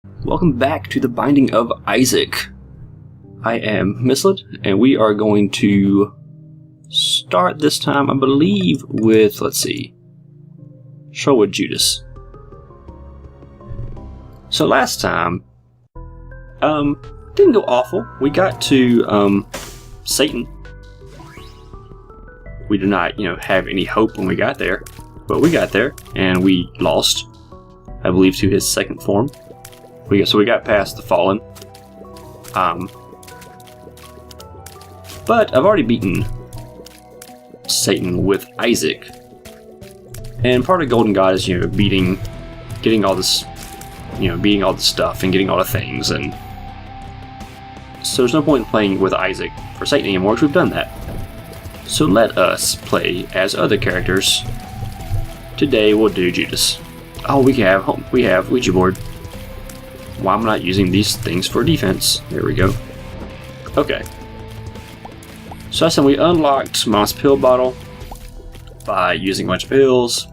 Welcome back to the Binding of Isaac. I am Mislet, and we are going to start this time, I believe, with, let's see, Sherwood Judas. So last time, didn't go awful. We got to, Satan. We did not, have any hope when we got there, but we got there, and we lost, I believe, to his second form. So we got past the Fallen. But I've already beaten Satan with Isaac. And part of Golden God is, getting all this, beating all the stuff and getting all the things. And so there's no point in playing with Isaac for Satan anymore, because we've done that. So let us play as other characters. Today we'll do Judas. Oh, we have Ouija board. Why am I not using these things for defense? There we go. Okay. So last time we unlocked Mom's pill bottle by using a bunch of pills.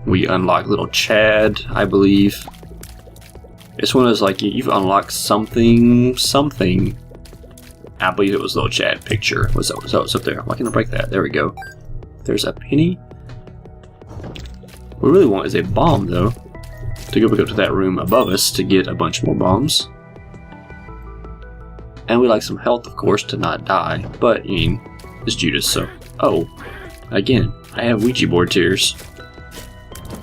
We unlocked little Chad, I believe. This one is like you've unlocked something. I believe it was little Chad picture. What's up there? Why can't I break that? There we go. There's a penny. What we really want is a bomb, though. To go to that room above us to get a bunch more bombs. And we like some health, of course, to not die. But, it's Judas, so... Oh, again, I have Ouija board tears.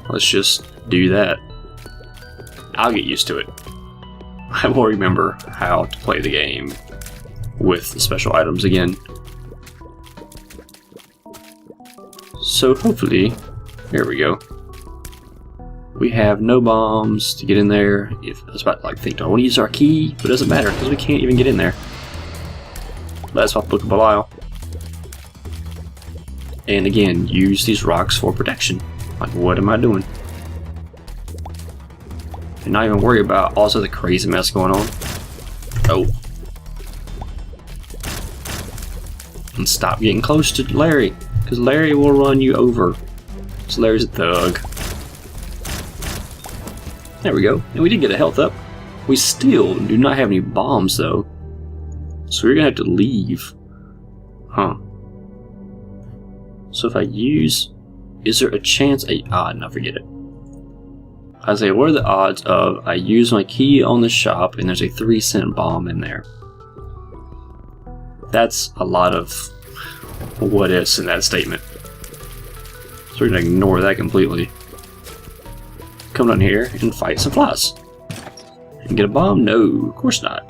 Let's just do that. I'll get used to it. I will remember how to play the game with the special items again. So hopefully... There we go. We have no bombs to get in there. I was about to think, do I want to use our key? But it doesn't matter, because we can't even get in there. That's off Book of Belial. And again, use these rocks for protection. Like, what am I doing? And not even worry about all this other crazy mess going on. Oh. And stop getting close to Larry, because Larry will run you over. So Larry's a thug. There we go. And we did get a health up. We still do not have any bombs, though. So we're going to have to leave. Huh. So if I use... Is there a chance... no, forget it. I say, what are the odds of I use my key on the shop and there's a 3-cent bomb in there? That's a lot of what ifs in that statement. So we're going to ignore that completely. Come down here and fight some flies. And get a bomb? No, of course not.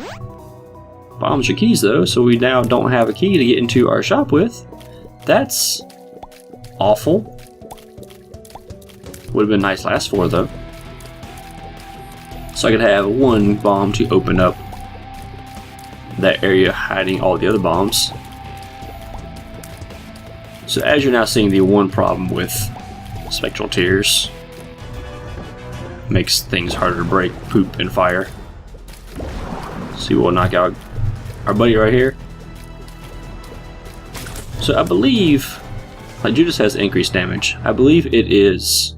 Bombs are keys though, so we now don't have a key to get into our shop with. That's awful. Would have been nice last four though. So I could have one bomb to open up that area hiding all the other bombs. So as you're now seeing, the one problem with Spectral Tears makes things harder to break, poop, and fire. See, we'll knock out our buddy right here. So I believe, Judas has increased damage. I believe it is...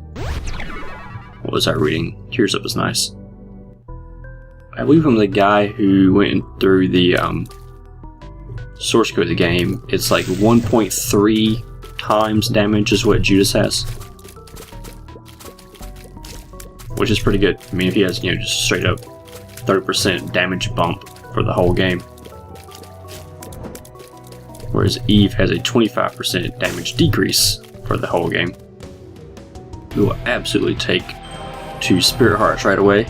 What was I reading? Tears Up is nice. I believe from the guy who went through the source code of the game, it's like 1.3 times damage is what Judas has. Which is pretty good. I mean, if he has, just straight up 30% damage bump for the whole game. Whereas Eve has a 25% damage decrease for the whole game. We will absolutely take 2 Spirit Hearts right away.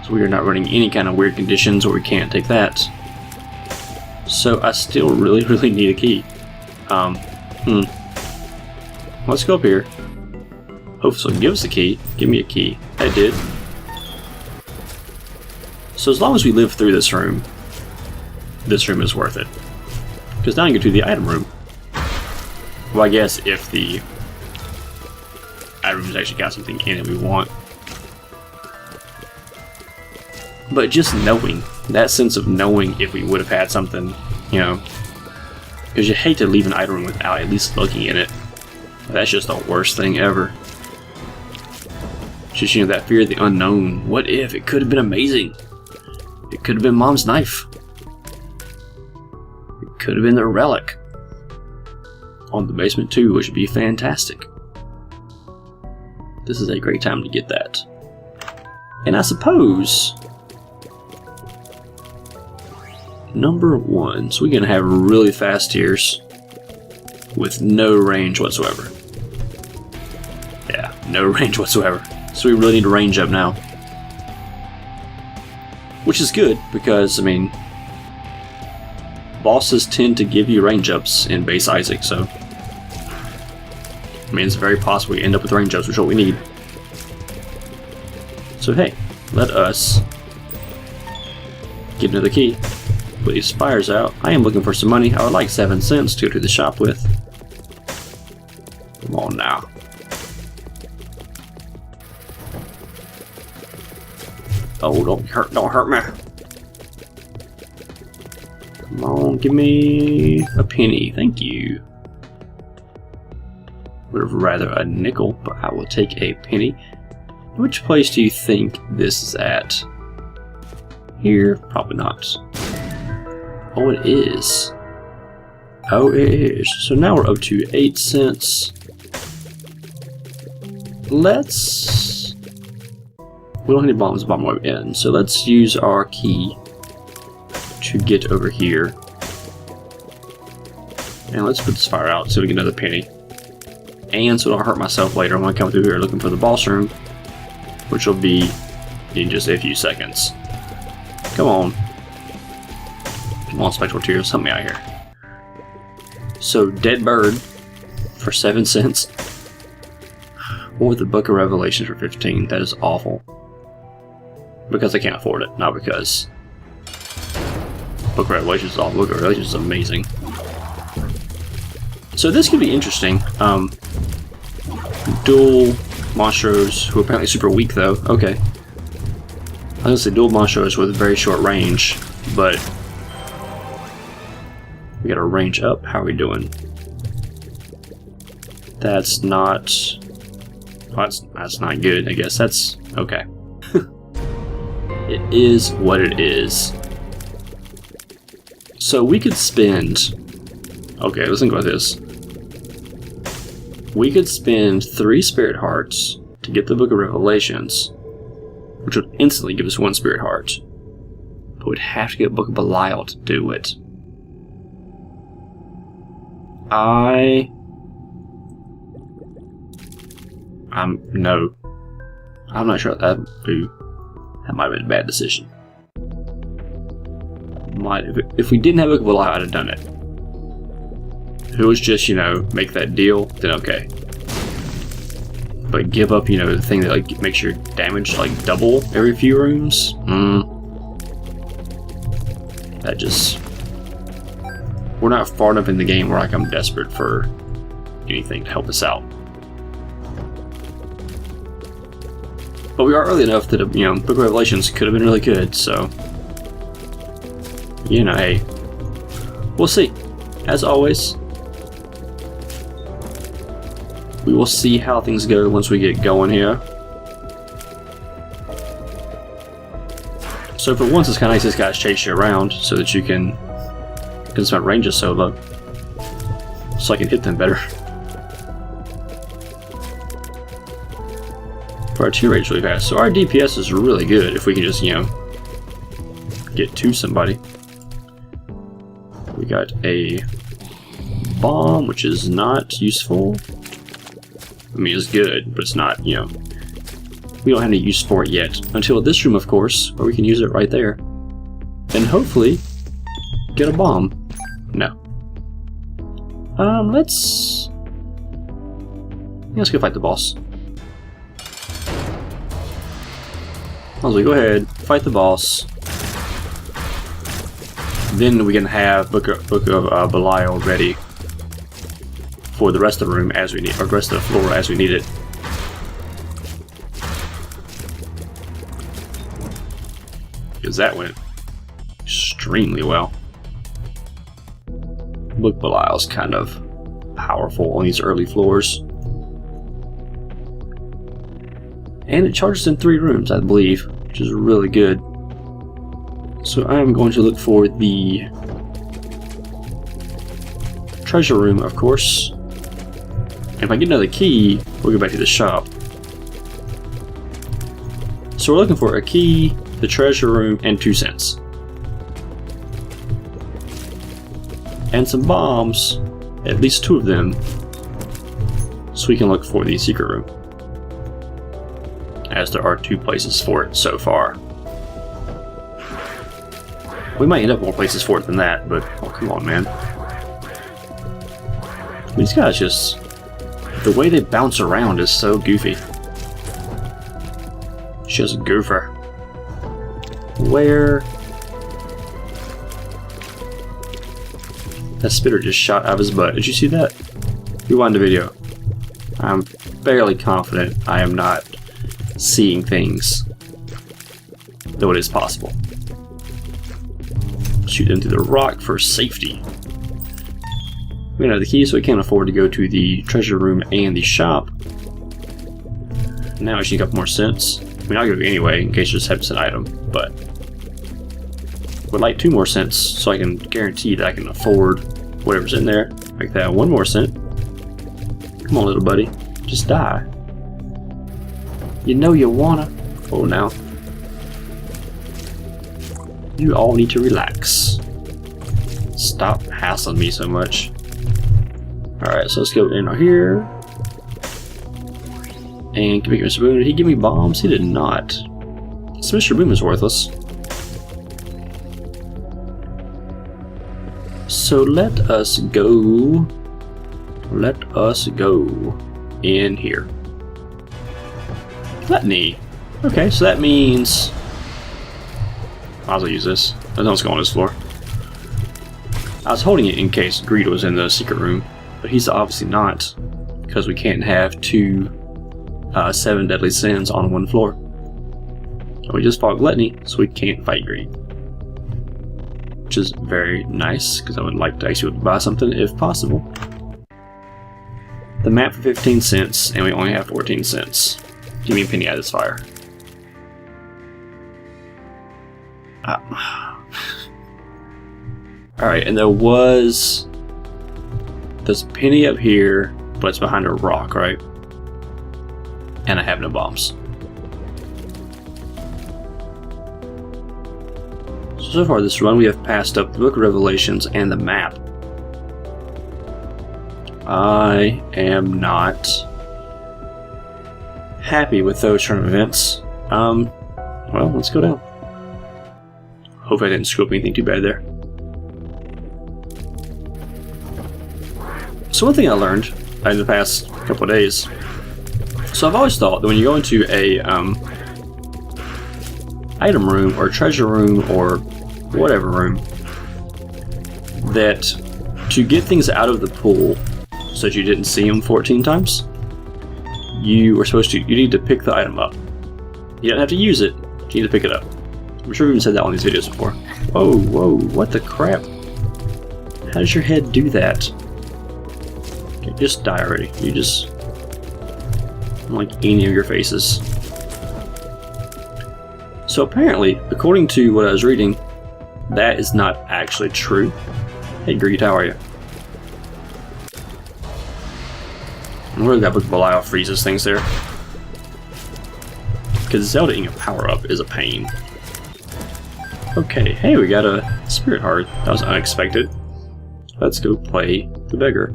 So we are not running any kind of weird conditions, or we can't take that. So I still really need a key. Let's go up here. Hopefully give us a key. Give me a key. I did. So as long as we live through this room is worth it. Because now I can go to the item room. Well, I guess if the item room's actually got something in it we want. But just knowing, that sense of knowing if we would have had something, because you hate to leave an item room without at least looking in it. That's just the worst thing ever. just, you know, that fear of the unknown. What if? It could have been amazing. It could have been Mom's knife. It could have been the relic on the basement too, which would be fantastic. This is a great time to get that. And I suppose number 1, so we're gonna have really fast tiers with no range whatsoever. Yeah, no range whatsoever. So we really need to range up now. Which is good, because, I mean, bosses tend to give you range ups in base Isaac, so I mean, it's very possible we end up with range ups, which is what we need. So hey, let us get another key, put these spires out. I am looking for some money. I would like 7 cents to go to the shop with. Come on now. Oh, don't hurt me. Come on, give me a penny, thank you. Would have rather a nickel, but I will take a penny. Which place do you think this is at? Here? Probably not. Oh, it is. Oh, it is. So now we're up to 8 cents. Let's... We don't have any bombs the bottom way in, so let's use our key to get over here. And let's put this fire out so we get another penny. And so I don't hurt myself later when I come through here looking for the boss room, which will be in just a few seconds. Come on. Come on, Spectral Tears, help me out here. So, Dead Bird for 7 cents. Or the Book of Revelations for 15. That is awful. Because I can't afford it, not because Book of Revelations is awful. Book of Revelations is amazing. So this could be interesting. Dual monstros who are apparently super weak though. Okay. I was gonna say dual monstros with very short range, but we gotta range up. How are we doing? That's not... Well, that's not good, I guess. That's okay. It is what it is. So we could spend... Okay, let's think about this. We could spend 3 Spirit Hearts to get the Book of Revelations, which would instantly give us 1 Spirit Heart. But we'd have to get Book of Belial to do it. No. I'm not sure that might have been a bad decision. If we didn't have Book of Belial, I'd have done it. If it was just, you know, make that deal, then okay. But give up, you know, the thing that like makes your damage like double every few rooms? That just... We're not far enough in the game where like I'm desperate for anything to help us out. But we are early enough that, you know, Book of Revelations could have been really good, so... You know, hey. We'll see. As always, we will see how things go once we get going here. So for once, it's kind of nice these guys chase you around so that you can... Because my range is so low. So I can hit them better. For our 2 range really fast. So our DPS is really good if we can just, you know, get to somebody. We got a bomb, which is not useful. I mean, it's good, but it's not, you know, we don't have any use for it yet. Until this room, of course, where we can use it right there. And hopefully, get a bomb. No. Let's go fight the boss. As we go ahead, fight the boss. Then we can have Book of Belial ready for the rest of the room as we need, or the rest of the floor as we need it. Because that went extremely well. Book Belial's kind of powerful on these early floors. And it charges in 3 rooms, I believe, which is really good. So I am going to look for the treasure room, of course. And if I get another key, we'll go back to the shop. So we're looking for a key, the treasure room, and 2 cents. And some bombs, at least 2 of them, so we can look for the secret room. As there are 2 places for it so far. We might end up more places for it than that, but oh, come on, man. These guys just... the way they bounce around is so goofy. Just goofer. Where? That spitter just shot out of his butt. Did you see that? Rewind the video. I'm fairly confident I am not seeing things, though it is possible. Shoot into the rock for safety. We don't have the key, so we can't afford to go to the treasure room and the shop. Now I just need a couple more cents. I mean, I'll go anyway, in case this happens an item, but would like 2 more cents so I can guarantee that I can afford whatever's in there. Like that, 1 more cent. Come on, little buddy. Just die. You know you wanna. Oh, now. You all need to relax. Stop hassling me so much. Alright, so let's go in here. And give me Mr. Boom. Did he give me bombs? He did not. So Mr. Boom is worthless. So let us go. Let us go in here. Gluttony. Okay, so that means... might as well use this. I don't know what's going on this floor. I was holding it in case Greed was in the secret room, but he's obviously not, because we can't have 2 7 deadly sins on 1 floor. And we just fought Gluttony, so we can't fight Greed. Which is very nice, because I would like to actually buy something if possible. The map for 15 cents, and we only have 14 cents. Give me a penny out of this fire. Alright, and there's a penny up here, but it's behind a rock, right? And I have no bombs. So far this run we have passed up the Book of Revelations and the map. I am not happy with those turn events. Well, let's go down. Hope I didn't screw up anything too bad there. So one thing I learned in the past couple of days. So I've always thought that when you go into a item room or treasure room or whatever room, that to get things out of the pool so that you didn't see them 14 times, you need to pick the item up. You don't have to use it, you need to pick it up. I'm sure we've even said that on these videos before. Whoa, whoa, what the crap? How does your head do that? Okay, just die already. You just... I don't like any of your faces. So apparently, according to what I was reading, that is not actually true. Hey Greed, how are you? I'm worried that Book of Belial freezes things there. Because Zelda-ing a power-up is a pain. Okay, hey, we got a Spirit Heart. That was unexpected. Let's go play the beggar.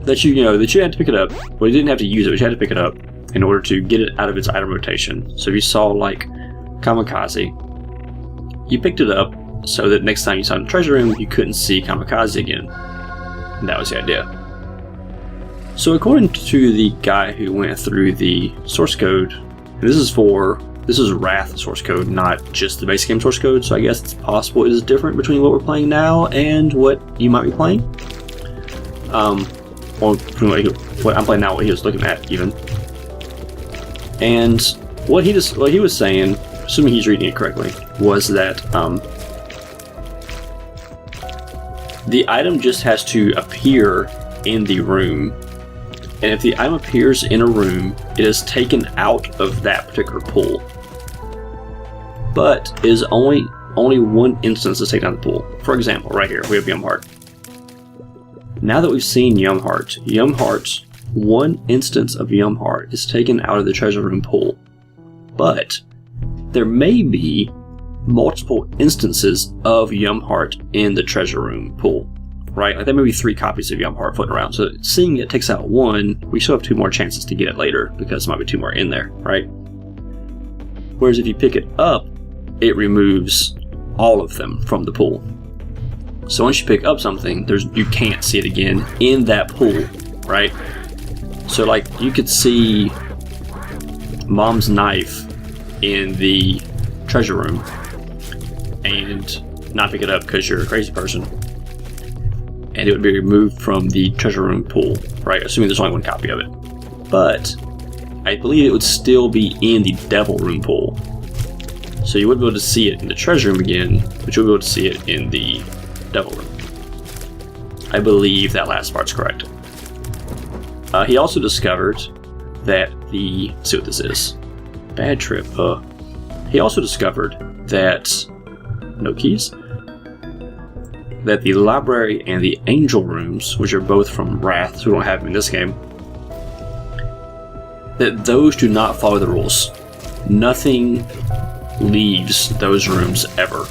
That you had to pick it up. Well, you didn't have to use it, but you had to pick it up in order to get it out of its item rotation. So if you saw, like, Kamikaze, you picked it up so that next time you saw it in the treasure room, you couldn't see Kamikaze again. And that was the idea. So according to the guy who went through the source code, and this is Wrath source code, not just the base game source code, so I guess it's possible it is different between what we're playing now and what you might be playing. Or between what I'm playing now, what he was looking at, even. And what he was saying, assuming he's reading it correctly, was that the item just has to appear in the room And if the item appears in a room, it is taken out of that particular pool. But is only one instance is taken out of the pool. For example, right here, we have Yum Heart. Now that we've seen Yum Heart, one instance of Yum Heart is taken out of the treasure room pool. But there may be multiple instances of Yum Heart in the treasure room pool. Right? Like there may be 3 copies of Yum Heart floating around. So seeing it takes out 1, we still have 2 more chances to get it later because there might be 2 more in there, right? Whereas if you pick it up, it removes all of them from the pool. So once you pick up something, you can't see it again in that pool, right? So like you could see Mom's knife in the treasure room and not pick it up because you're a crazy person. And it would be removed from the treasure room pool, right? Assuming there's only 1 copy of it. But I believe it would still be in the devil room pool. So you wouldn't be able to see it in the treasure room again, but you'll be able to see it in the devil room. I believe that last part's correct. He also discovered that let's see what this is. Bad trip. He also discovered that no keys. That the library and the angel rooms, which are both from Wrath, so we don't have them in this game, that those do not follow the rules. Nothing leaves those rooms ever.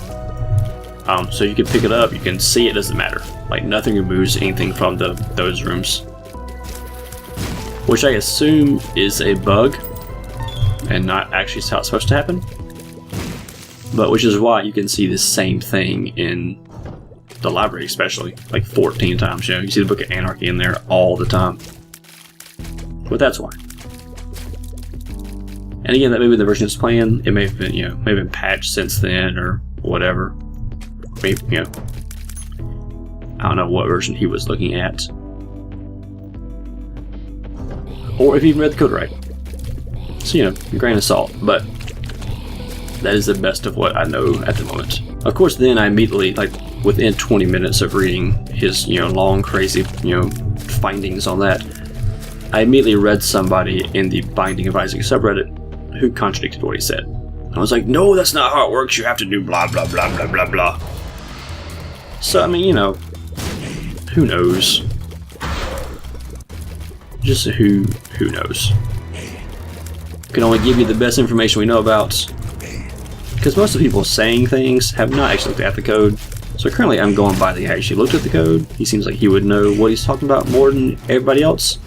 So you can pick it up, you can see it, doesn't matter. Like nothing removes anything from those rooms. Which I assume is a bug and not actually how it's supposed to happen. But which is why you can see the same thing in the library, especially like 14 times. You know, you see the Book of Anarchy in there all the time. But that's why. And again, that may be the version it's playing. It may have been, may have been patched since then or whatever. Maybe, I don't know what version he was looking at, or if he even read the code right. So grain of salt. But that is the best of what I know at the moment. Of course, then I immediately, like within 20 minutes of reading his, long, crazy, findings on that, I immediately read somebody in the Binding of Isaac subreddit who contradicted what he said. I was like, no, that's not how it works. You have to do blah, blah, blah, blah, blah, blah. So, I mean, who knows? Just who knows? Can only give you the best information we know about. Because most of the people saying things have not actually looked at the code. So currently I'm going by the guy who actually looked at the code. He seems like he would know what he's talking about more than everybody else.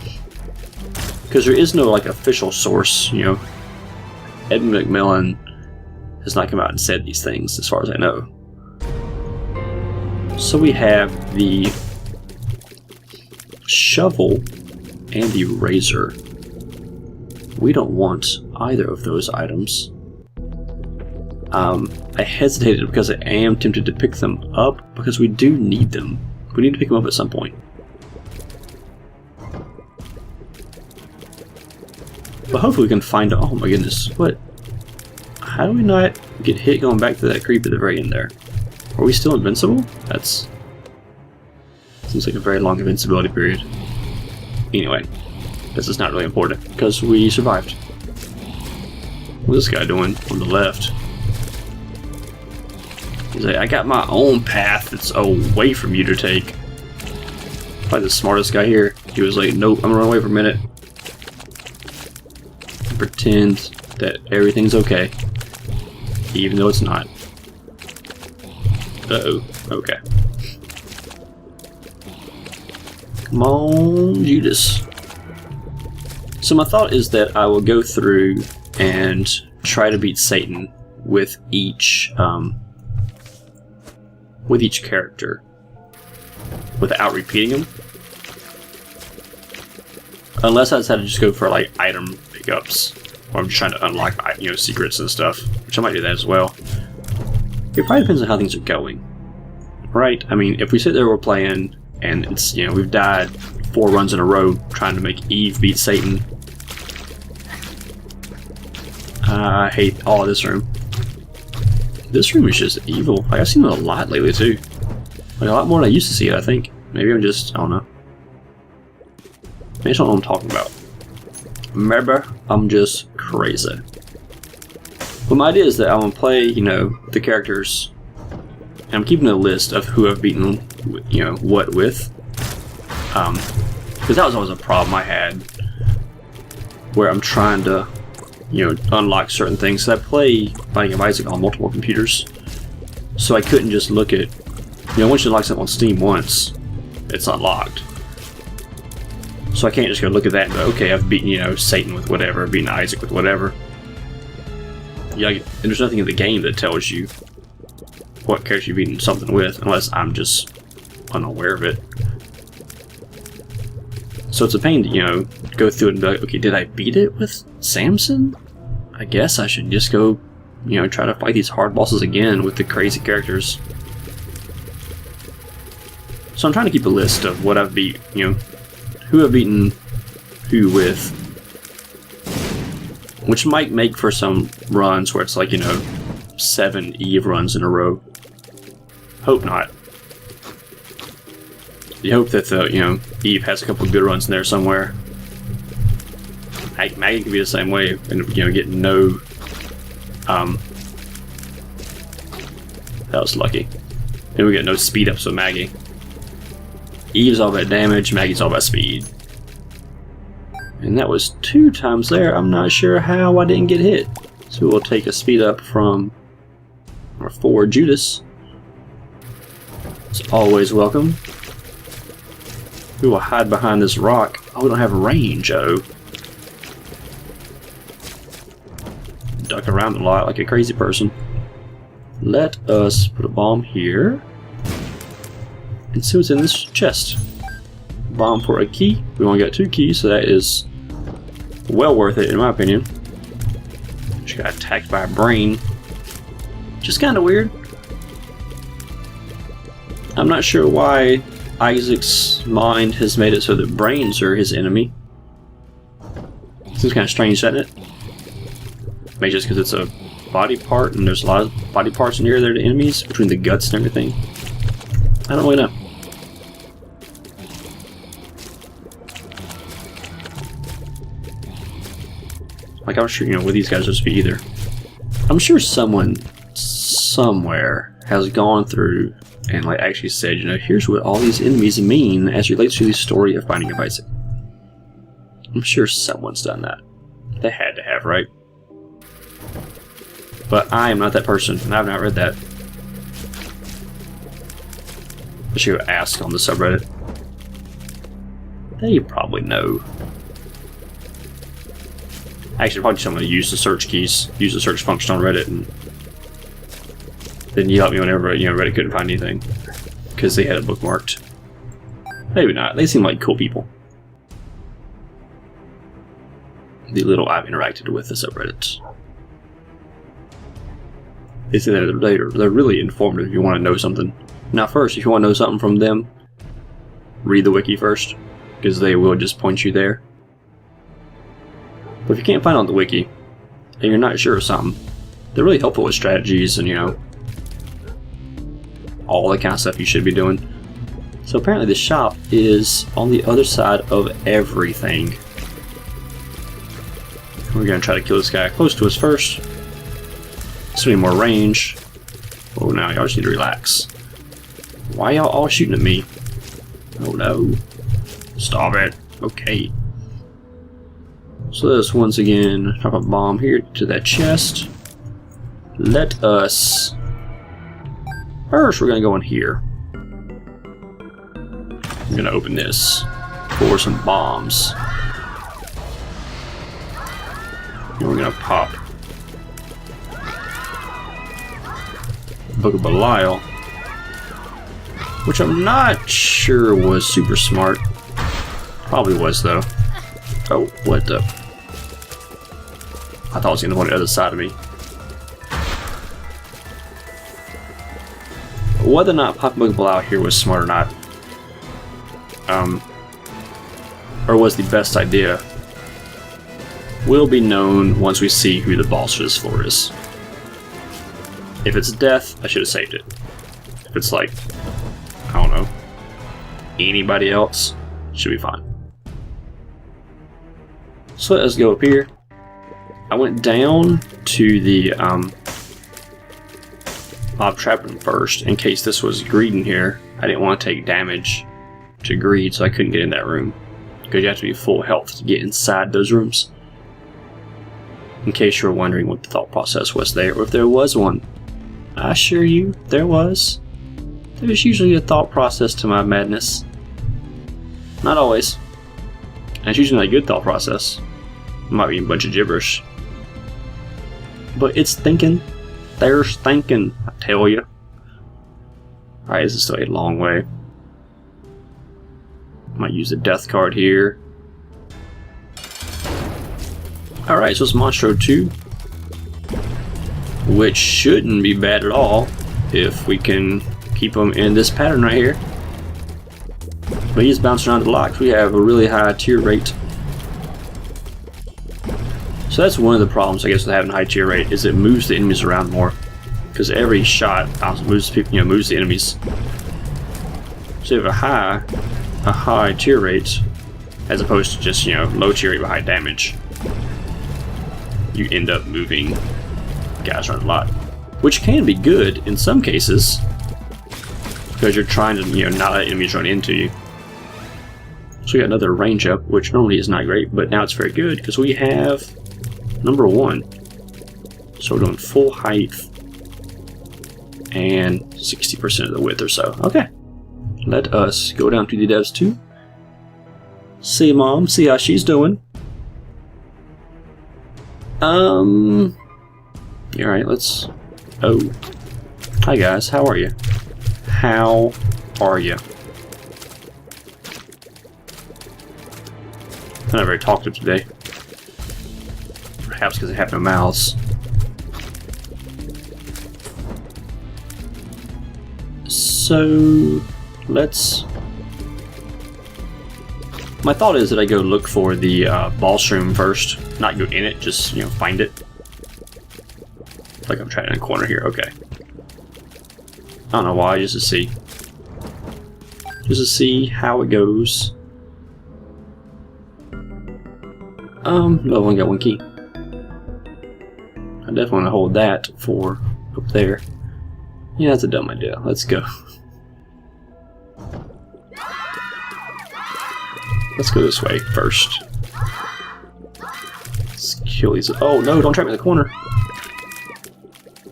Because there is no like official source, Ed McMillan has not come out and said these things as far as I know. So we have the shovel and the razor. We don't want either of those items. I hesitated because I am tempted to pick them up because we do need them. We need to pick them up at some point. But hopefully we can find... Oh my goodness, what? How do we not get hit going back to that creep at the very end there? Are we still invincible? That's... seems like a very long invincibility period. Anyway, this is not really important because we survived. What's this guy doing on the left? He's like, I got my own path that's away from you to take. Probably the smartest guy here. He was like, nope, I'm gonna run away for a minute. Pretend that everything's okay. Even though it's not. Uh-oh. Okay. Come on, Judas. So my thought is that I will go through and try to beat Satan with each character without repeating them. Unless I decide to just go for like item pickups, or I'm just trying to unlock secrets and stuff, which I might do that as well. It probably depends on how things are going, right? I mean, if we sit there we're playing and it's we've died 4 runs in a row trying to make Eve beat Satan. I hate all of this room. This room is just evil. Like, I've seen it a lot lately too. Like a lot more than I used to see it, I think. Maybe I'm just, I don't know. I don't know what I'm talking about. Maybe I'm just crazy. But my idea is that I'm gonna play, you know, the characters, and I'm keeping a list of who I've beaten, you know, what with. Because that was always a problem I had, where I'm trying to, you know, unlock certain things. So I play Binding of Isaac on multiple computers, so I couldn't just look at, you know, once you unlock something on Steam once, it's unlocked. So I can't just go look at that and go, okay, I've beaten, you know, Satan with whatever, I've beaten Isaac with whatever. Yeah, and there's nothing in the game that tells you what character you've beaten something with, unless I'm just unaware of it. So it's a pain to, you know, go through it and be like, okay, did I beat it with Samson? I guess I should just go, you know, try to fight these hard bosses again with the crazy characters. So I'm trying to keep a list of what I've beat, you know, who I've beaten who with, which might make for some runs where it's like, you know, 7 Eve runs in a row. Hope not. You hope that the, you know, Eve has a couple of good runs in there somewhere. Maggie can be the same way, and, you know, get no. That was lucky. And we get no speed ups with Maggie. Eve's all about damage, Maggie's all about speed. And that was 2 times there. I'm not sure how I didn't get hit. So we'll take a speed up from our 4 Judas. It's always welcome. We will hide behind this rock. Oh, we don't have range, oh. Duck around a lot like a crazy person. Let us put a bomb here. And see what's in this chest. Bomb for a key. We only got 2 keys, so that is well worth it in my opinion. She got attacked by a brain. Just kind of weird. I'm not sure why Isaac's mind has made it so that brains are his enemy. Seems kind of strange, doesn't it? Maybe just because it's a body part and there's a lot of body parts in here that are the enemies, between the guts and everything. I don't really know. Like, I'm sure, you know, what these guys are supposed to be either. I'm sure someone somewhere has gone through and like actually said, you know, here's what all these enemies mean as relates to the story of Binding of Isaac. I'm sure someone's done that. They had to have, right? But I am not that person, and I've not read that. I should go ask on the subreddit. They probably know. Actually, probably someone use the search keys, use the search function on Reddit, and then yell at me whenever, you know, Reddit couldn't find anything because they had it bookmarked. Maybe not. They seem like cool people. The little I've interacted with the subreddits. They say that they're really informative if you want to know something. Now first, if you want to know something from them, read the wiki first, because they will just point you there. But if you can't find it on the wiki, and you're not sure of something, they're really helpful with strategies and, you know, all the kind of stuff you should be doing. So apparently the shop is on the other side of everything. We're going to try to kill this guy close to us first. So we need more range. Oh, now y'all just need to relax. Why y'all all shooting at me? Oh no. Stop it. Okay. So let's once again drop a bomb here to that chest. Let us... First we're going to go in here. I'm going to open this for some bombs. And we're going to pop Book of Belial, which I'm not sure was super smart. Probably was though. Oh, what the? I thought it was going to go on the other side of me. Whether or not popping Book of Belial here was smart or not, or was the best idea, will be known once we see who the boss for this floor is. If it's death, I should have saved it. If it's like, I don't know, anybody else, should be fine. So let's go up here. I went down to the mob trap room first in case this was greed in here. I didn't want to take damage to greed, so I couldn't get in that room. Because you have to be full health to get inside those rooms. In case you were wondering what the thought process was there, or if there was one. I assure you, there was. There's usually a thought process to my madness. Not always. And it's usually not a good thought process. It might be a bunch of gibberish. But it's thinking. There's thinking, I tell you. Alright, this is still a long way. Might use the death card here. Alright, so it's Monstro 2. Which shouldn't be bad at all if we can keep them in this pattern right here. But he's bouncing around the locks. We have a really high tier rate. So that's one of the problems, I guess, with having a high tier rate, is it moves the enemies around more. Because every shot moves people, moves the enemies. So you have a high tier rate, as opposed to just, low tier rate with high damage. You end up moving guys around a lot. Which can be good in some cases. Because you're trying to, not let enemies run into you. So we got another range up, which normally is not great, but now it's very good because we have number 1. So we're doing full height and 60% of the width or so. Okay. Let us go down to the devs 2. See Mom, see how she's doing. Alright, let's... Oh. Hi guys, how are you? How are you? I'm not very talkative today. Perhaps because I have no mouths. So let's... My thought is that I go look for the boss room first. Not go in it, just, find it. Like I'm trying in a corner here, okay. I don't know why, just to see. Just to see how it goes. No, I only got one key. I definitely want to hold that for up there. Yeah, that's a dumb idea. Let's go. Let's go this way first. Let's kill these. Oh no, don't trap me in the corner.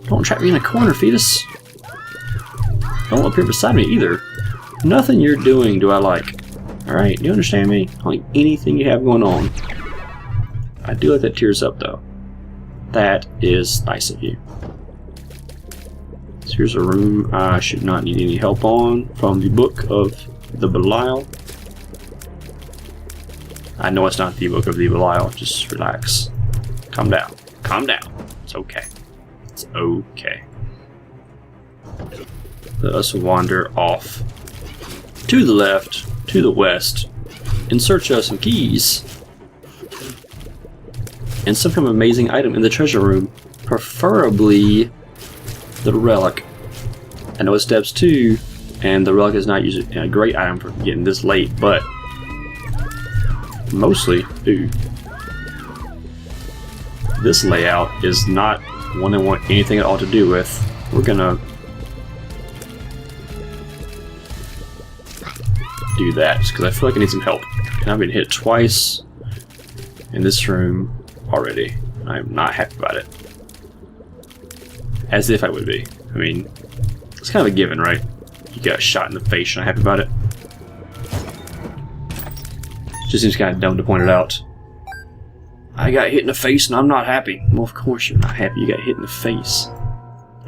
Don't trap me in a corner, fetus. Don't appear beside me either. Nothing you're doing do I like. Alright, do you understand me? I don't like anything you have going on. I do like that tears up though. That is nice of you. So here's a room I should not need any help on from the Book of the Belial. I know it's not the Book of the Belial, just relax. Calm down. Calm down. It's okay. It's okay. Let us wander off to the left, to the west, in search of some keys and some kind of amazing item in the treasure room, preferably the relic. I know it's steps 2, and the relic is not usually a great item for getting this late, but mostly, ooh, this layout is not one I want anything at all to do with. We're gonna do that just because I feel like I need some help. And I've been hit twice in this room already. I'm not happy about it. As if I would be. I mean, it's kind of a given, right? You got shot in the face, you're not happy about it. Just seems kind of dumb to point it out. I got hit in the face and I'm not happy. Well, of course you're not happy you got hit in the face.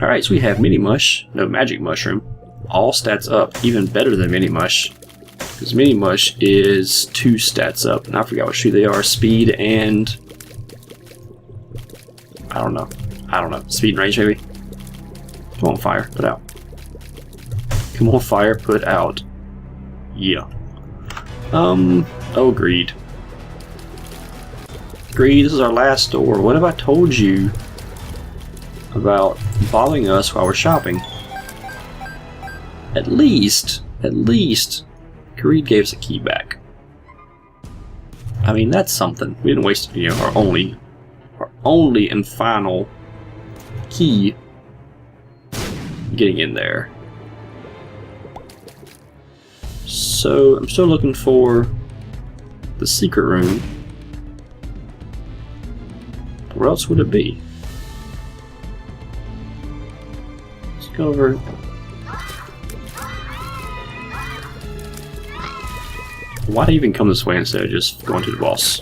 Alright, so we have Mini Mush, no Magic Mushroom. All stats up, even better than Mini Mush. Because Mini Mush is 2 stats up, and I forgot what 2 they are. Speed and... I don't know. Speed and range, maybe? Come on, fire, put out. Come on, fire, put out. Yeah. Oh, greed. Greed, this is our last door. What have I told you about bothering us while we're shopping? At least, Greed gave us a key back. I mean, that's something. We didn't waste, you know, our only and final key getting in there. So I'm still looking for the secret room. Where else would it be? Let's go over. Why'd I even come this way instead of just going to the boss?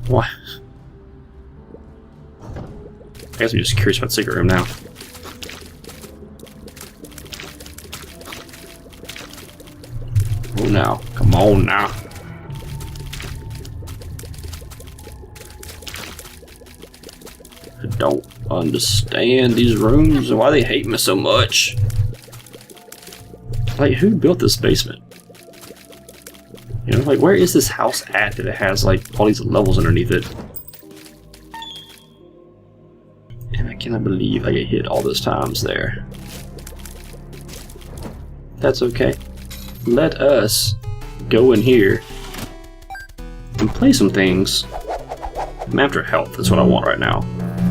Why? I guess I'm just curious about the secret room now. Oh, now. Come on now. I don't understand these rooms and why they hate me so much. Like, who built this basement? You know, like, where is this house at that it has, like, all these levels underneath it? And I cannot believe I get hit all those times there. That's okay. Let us go in here and play some things. I'm after health, that's what I want right now.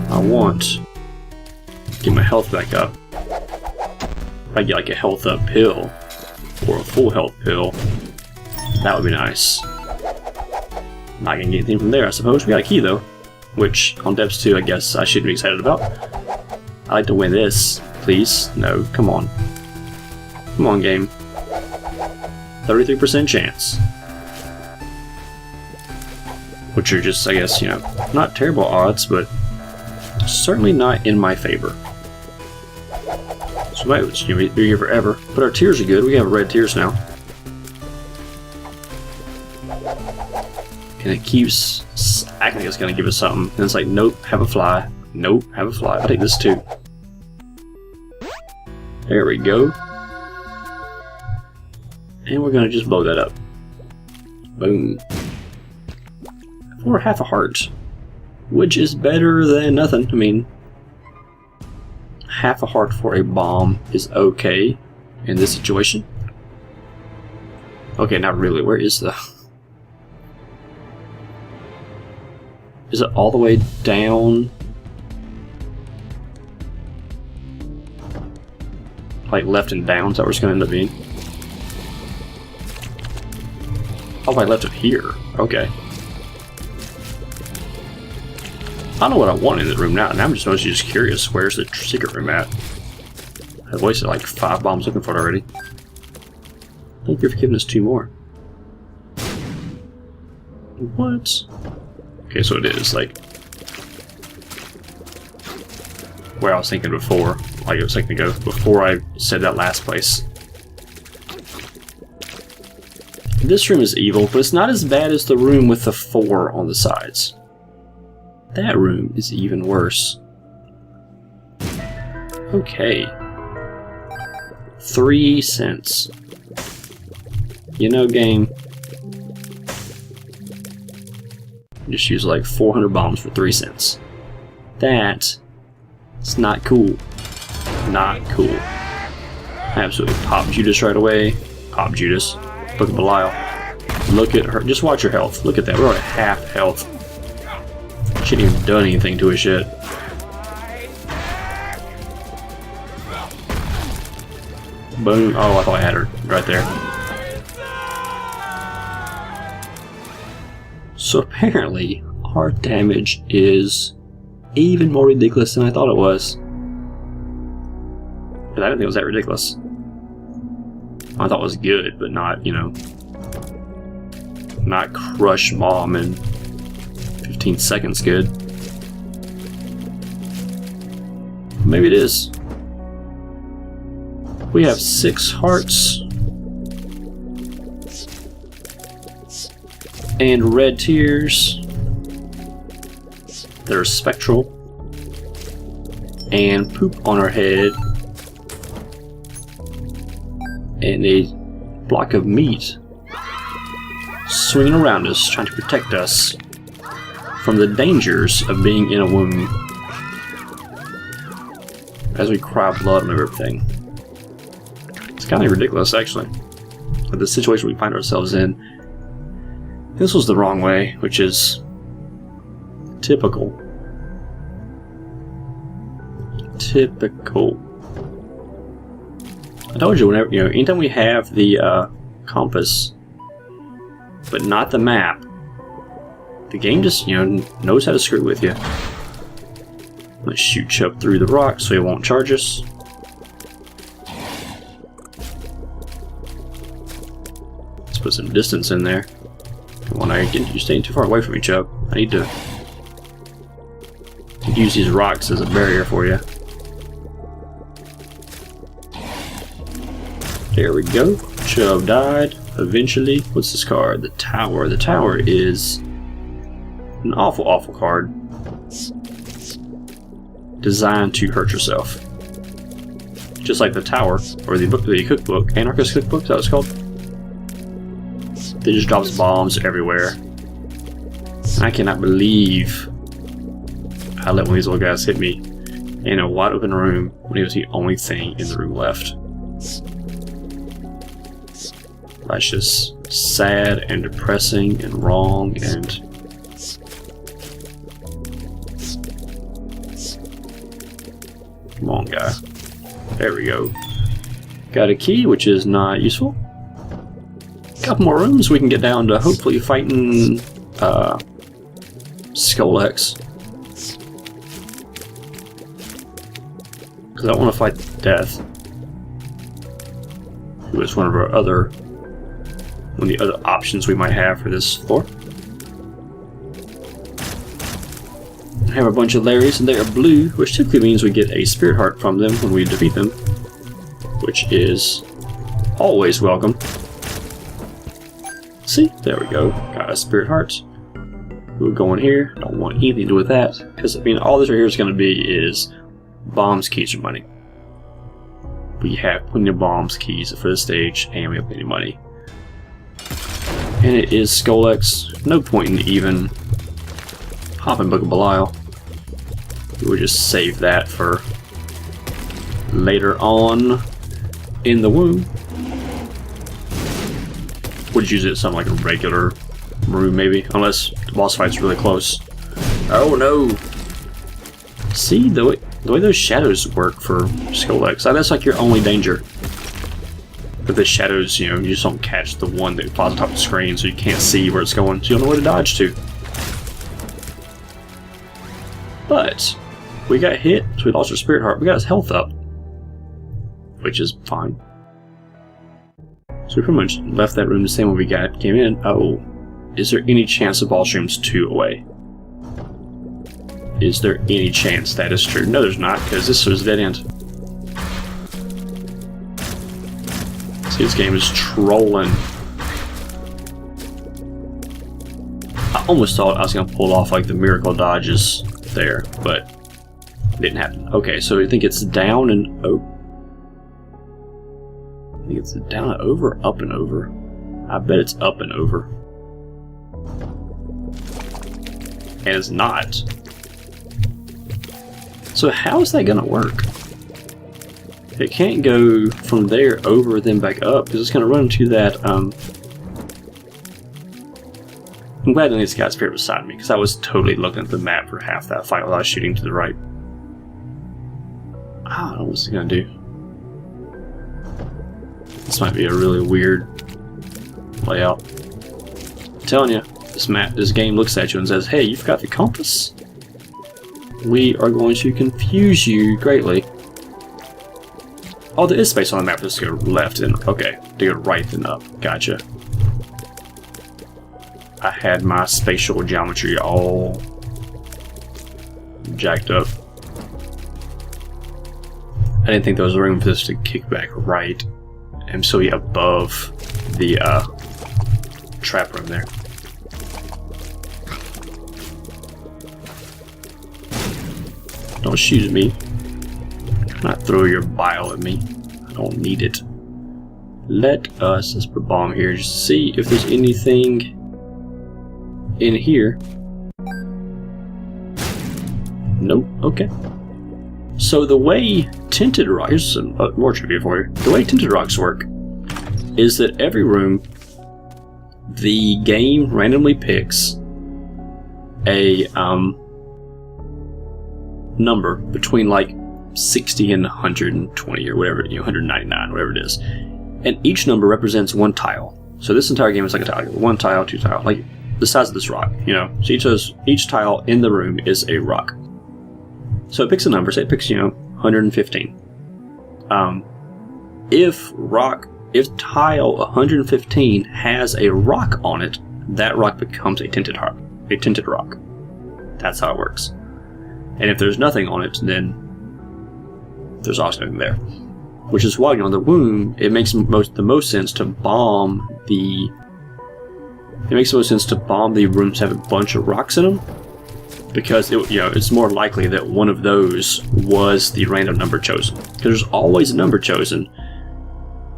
I want to get my health back up. If I get like a health up pill or a full health pill, that would be nice. Not gonna get anything from there, I suppose. We got a key though, which on Depths 2 I guess I should be excited about. I'd like to win this, please. No, come on. Come on, game. 33% chance. Which are just, I guess, you know, not terrible odds, but certainly not in my favor. So wait, it's gonna be here forever. But our tears are good. We have red tears now. And it keeps acting like it's gonna give us something. And it's like, nope, have a fly. Nope, have a fly. I'll take this too. There we go. And we're gonna just blow that up. Boom. For half a heart. Which is better than nothing. I mean, half a heart for a bomb is okay in this situation. Okay, not really. Where is the... Is it all the way down? Like left and down? Is that where it's gonna end up being? Oh, I left it here. Okay. I don't know what I want in the room now, and I'm just mostly just curious. Where's the secret room at? I've wasted like 5 bombs looking for it already. Thank you for giving us 2 more. What? Okay, so it is like where I was thinking before, like a second ago, before I said that last place. This room is evil, but it's not as bad as the room with the 4 on the sides. That room is even worse. Okay. 3 cents. You know, game. Just use like 400 bombs for 3 cents. That is not cool. Not cool. Absolutely pop Judas right away. Pop Judas. Look at Belial. Look at her. Just watch her health. Look at that. We're at half health. She ain't even done anything to his yet. Boom. Oh, I thought I had her right there. So apparently, our damage is even more ridiculous than I thought it was. But I didn't think it was that ridiculous. I thought it was good, but not, you know, not crush bomb in 15 seconds good. Maybe it is. We have 6 hearts. And red tears. They're spectral. And poop on our head. And a block of meat swinging around us, trying to protect us from the dangers of being in a womb. As we cry blood and everything. It's kind of ridiculous, actually. But the situation we find ourselves in. This was the wrong way, which is typical. Typical. I told you, whenever, anytime we have the compass, but not the map, the game just, knows how to screw with you. Let's shoot Chubb through the rock so he won't charge us. Let's put some distance in there. Come on, you're staying too far away from me, Chubb. I need to use these rocks as a barrier for you. There we go. Chubb died. Eventually. What's this card? The Tower. The Tower is an awful, awful card. Designed to hurt yourself. Just like the Tower, or the book, the cookbook, Anarchist Cookbook, is that what it's called? They just drops bombs everywhere. I cannot believe I let one of these little guys hit me in a wide open room when he was the only thing in the room left. That's just sad and depressing and wrong and... Come on, guy. There we go. Got a key, which is not useful. Couple more rooms, we can get down to hopefully fighting Skull-X. Because I want to fight Death, who is one of the other options we might have for this floor. I have a bunch of Larrys and they are blue, which typically means we get a Spirit Heart from them when we defeat them, which is always welcome. See, there we go. Got a Spirit Heart. We'll go in here. Don't want anything to do with that, because all this right here is going to be is bombs, keys, or money. We have plenty of bombs, keys for this stage, and we have plenty of money. And it is Skull-X. No point in even hopping Book of Belial. We will just save that for later on in the womb. Would use it as something like a regular room, maybe, unless the boss fight's really close. Oh no! See, the way those shadows work for Skull-X, that's like your only danger. But the shadows, you just don't catch the one that flies on top of the screen, so you can't see where it's going, so you don't know where to dodge to. But we got hit, so we lost our Spirit Heart. We got his health up, which is fine. So we pretty much left that room the same way we came in. Oh, is there any chance the ball stream's 2 away? Is there any chance that is true? No, there's not, because this was a dead end. See, this game is trolling. I almost thought I was going to pull off like the miracle dodges there, but it didn't happen. Okay, so I think it's down and over. I think it's down and over, up and over. I bet it's up and over. And it's not. So how is that gonna work? It can't go from there over then back up, because it's gonna run into that, I'm glad this guy's spirit beside me, because I was totally looking at the map for half that fight while I was shooting to the right. I don't know what's it gonna do. This might be a really weird layout. I'm telling you, this game looks at you and says, "Hey, you've got the compass. We are going to confuse you greatly." Oh, there is space on the map. Let's go left and okay, to go right then up. Gotcha. I had my spatial geometry all jacked up. I didn't think there was room for this to kick back right and so be above the trap room there. Don't shoot at me. Do not throw your bile at me. I don't need it. Let's put a bomb here just to see if there's anything in here. Nope. Okay. So the way tinted rocks, here's some more trivia for you. The way tinted rocks work is that every room the game randomly picks a number between like 60 and 120 or whatever, 199, whatever it is. And each number represents one tile. So this entire game is like a tile. One tile, two tile, like the size of this rock, So each tile in the room is a rock. So it picks a number, say it picks, 115. If tile 115 has a rock on it, that rock becomes a tinted rock. That's how it works. And if there's nothing on it, then there's also nothing there. Which is why, the womb, it makes the most sense to bomb the... It makes the most sense to bomb the rooms that have a bunch of rocks in them, because it's more likely that one of those was the random number chosen. Because there's always a number chosen.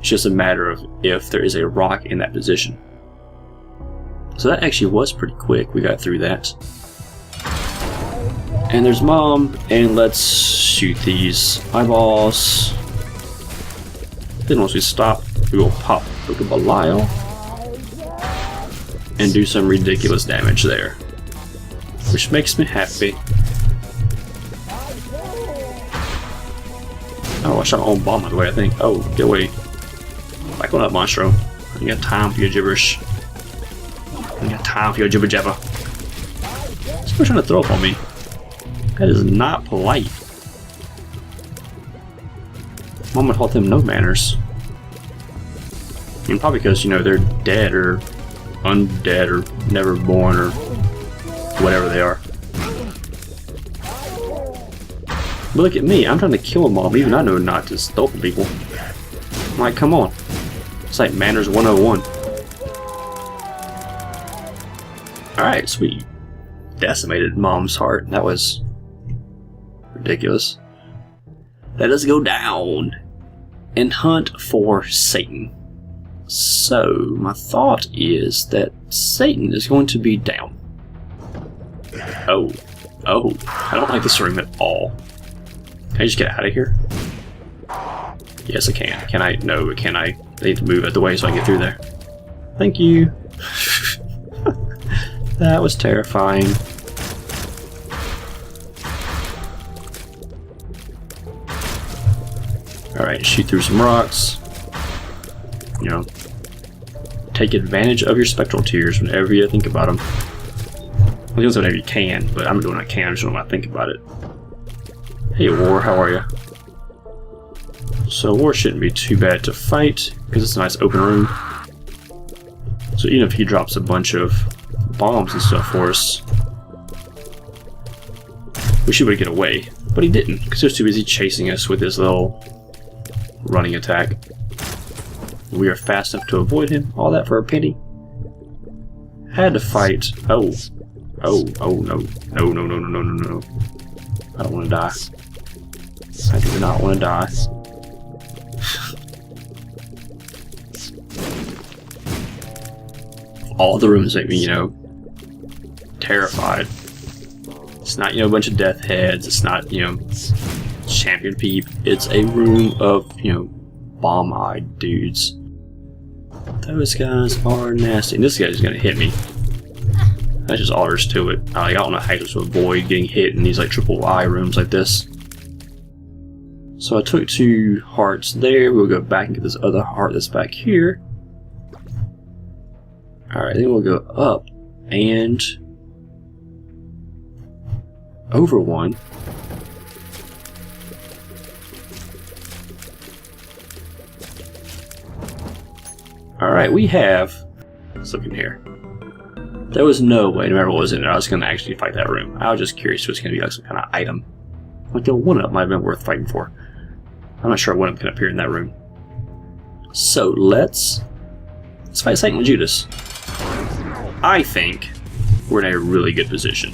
It's just a matter of if there is a rock in that position. So that actually was pretty quick. We got through that. And there's Mom, and let's shoot these eyeballs. Then once we stop, we will pop Book of Belial and do some ridiculous damage there, which makes me happy. Oh, I shot my own bomb by the way, I think. Oh, get away. Back on up, Monstro. I ain't got time for your gibberish. I ain't got time for your jibber jabber. Someone's trying to throw up on me. That is not polite. Mama taught them no manners. And probably because, they're dead or undead or never born or whatever they are. But look at me, I'm trying to kill them all, even I know not to steal from people. I'm like, come on. It's like manners 101. Alright, so we decimated Mom's heart. That was ridiculous. Let us go down and hunt for Satan. So, my thought is that Satan is going to be down. Oh, I don't like this room at all. Can I just get out of here? Yes, I can. Can I? No, can I? I need to move out of the way so I can get through there. Thank you. That was terrifying. Alright, shoot through some rocks. Take advantage of your spectral tears whenever you think about them. Well, you don't say whenever you can, but I'm doing what I can, I just don't want to think about it. Hey War, how are you? So War shouldn't be too bad to fight, because it's a nice open room. So even if he drops a bunch of bombs and stuff for us, we should be able to get away. But he didn't, because he was too busy chasing us with his little running attack. We are fast enough to avoid him. All that for a penny. Had to fight. Oh no. No. I don't want to die. I do not want to die. All the rooms make me, terrified. It's not, a bunch of death heads. It's not, champion peep. It's a room of, bomb-eyed dudes. Those guys are nasty. And this guy's gonna hit me. That's just all there is to it. I don't know how to avoid getting hit in these like triple eye rooms like this. So I took 2 hearts there. We'll go back and get this other heart that's back here. Alright, then we'll go up and over one. Alright, we have... Let's look in here. There was no way, no matter what was in there, I was going to actually fight that room. I was just curious if it was going to be like some kind of item. Like a one-up might have been worth fighting for. I'm not sure what one-up can appear in that room. So let's fight Satan with Judas. I think we're in a really good position.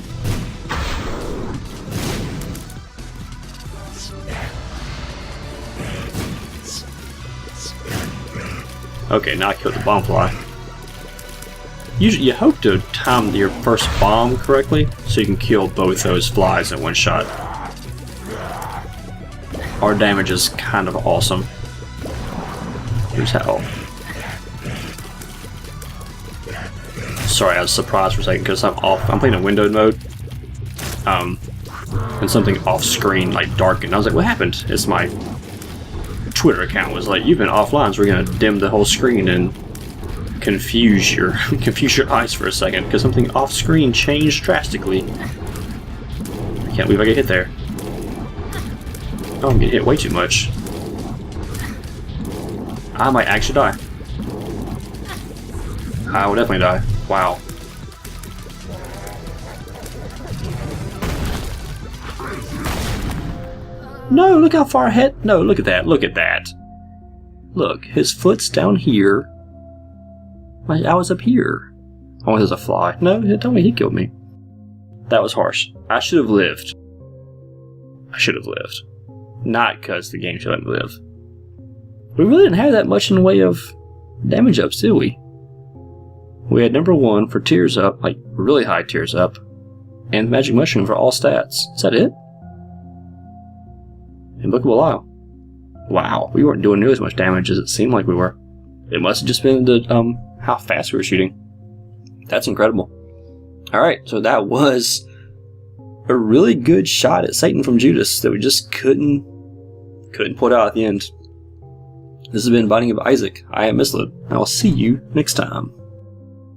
Okay, now I killed the bomb fly. Usually, you hope to time your first bomb correctly, so you can kill both those flies in one shot. Our damage is kind of awesome. Here's how. Sorry, I was surprised for a second because I'm playing in windowed mode. And something off screen like darkened. I was like, what happened? It's my Twitter account was like, you've been offline, so we're gonna dim the whole screen and confuse your eyes for a second because something off screen changed drastically. I can't believe I get hit there. Oh, I'm getting hit way too much. I might actually die. I will definitely die. Wow. No, look how far ahead. No, look at that. Look at that. Look, his foot's down here. I was up here. Oh, there's a fly. No, tell me he killed me. That was harsh. I should have lived. I should have lived. Not because the game should let me live. We really didn't have that much in the way of damage ups, did we? We had number 1 for tears up, like really high tears up, and magic mushroom for all stats. Is that it? Invocable Isle. Wow, we weren't doing nearly as much damage as it seemed like we were. It must have just been the how fast we were shooting. That's incredible. Alright, so that was a really good shot at Satan from Judas that we just couldn't put out at the end. This has been Binding of Isaac. I am Misled. I will see you next time.